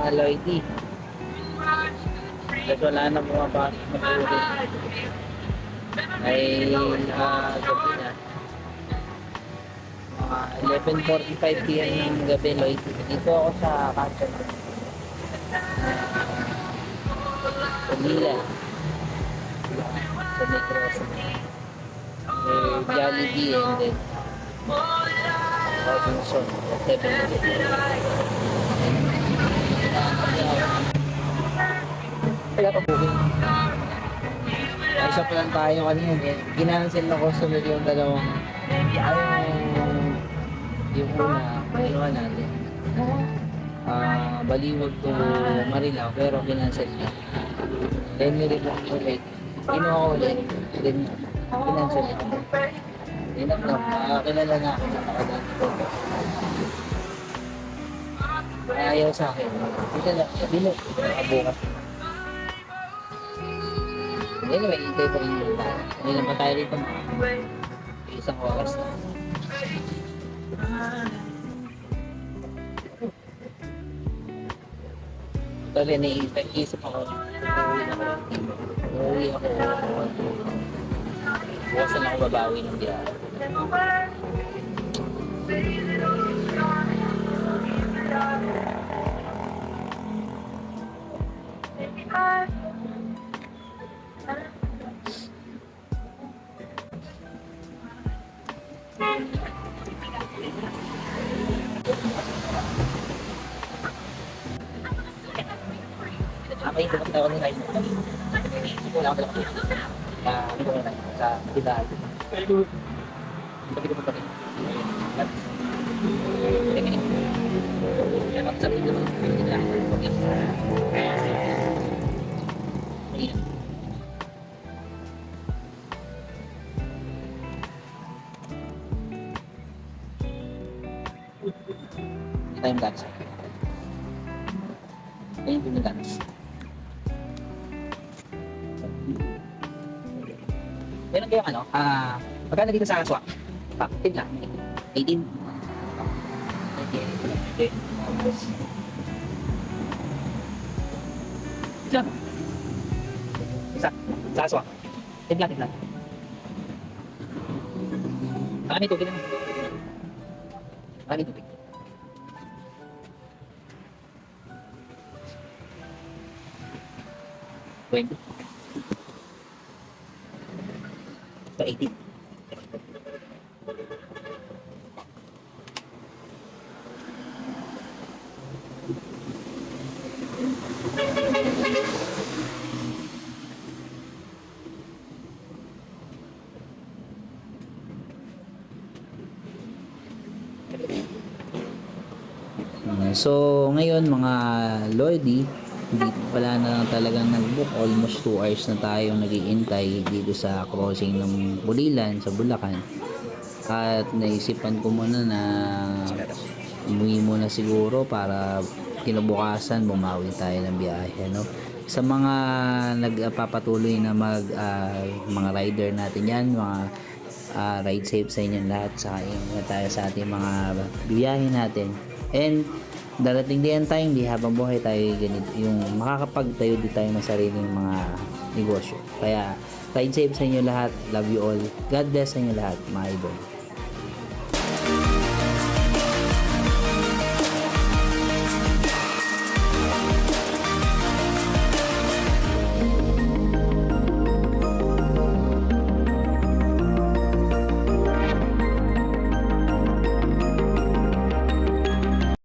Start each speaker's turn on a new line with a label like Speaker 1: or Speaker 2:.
Speaker 1: Lloydie. Kasi wala na pumapasok na ulit. Ay gabi na. Mga 11:45 PM ng gabi, Lloydie. Dito ako sa Canton. Manila. Sa Negros. Jollibee and then Robinson. 7. Kaya pa booking. Ay, isa pa lang tayo kanina. Ginansel na customer yung dalawang yung una, ginawa natin. Baliwag to Marilao pero ginansel na. Then nire-book ko ulit. Ginawa ko ulit. Then ginansel na. Then kilala na ako na makadaan ko. Ayaw sa akin. Dito na, dito. Bukas. Anyway, hintay pa rin yung tayo. Hindi naman tayo rito mga isang oras na. Actually, naiisip ako. Uuwi ako. Bukas na ako babawi ng biyahe. May dumat na ako ng live. Wala ako dalawa. Hindi ko na sa tindahan. Sabi ko pa rin. Kaya magsabi ko naman. Time dance. Ayun yung dance. Meron kayong ano? Magkano dito sa swak? 10 lang. 18. Okay. Isa. Isa. Sa swak. 10 lang, 10 lang. May tubig naman. May tubig. $20. So, 18. So, ngayon mga Lordy, dito pala na talagang nag-book. Almost 2 hours na tayo nag-iintay dito sa crossing ng Bulilan sa Bulacan. At naisipan ko muna na umuwi muna siguro para kinabukasan bumawi tayo ng biyahe, no? Sa mga nagpapatuloy na mga rider natin yan, mga ride safe sa inyo lahat, sa inyo tayo sa ating mga biyahe natin. And darating din ang time, di habang buhay tayo ganito, yung makakapagtayo din tayo ng sariling mga negosyo. Kaya ride safe sa inyo lahat. Love you all. God bless sa inyo lahat, mga idol.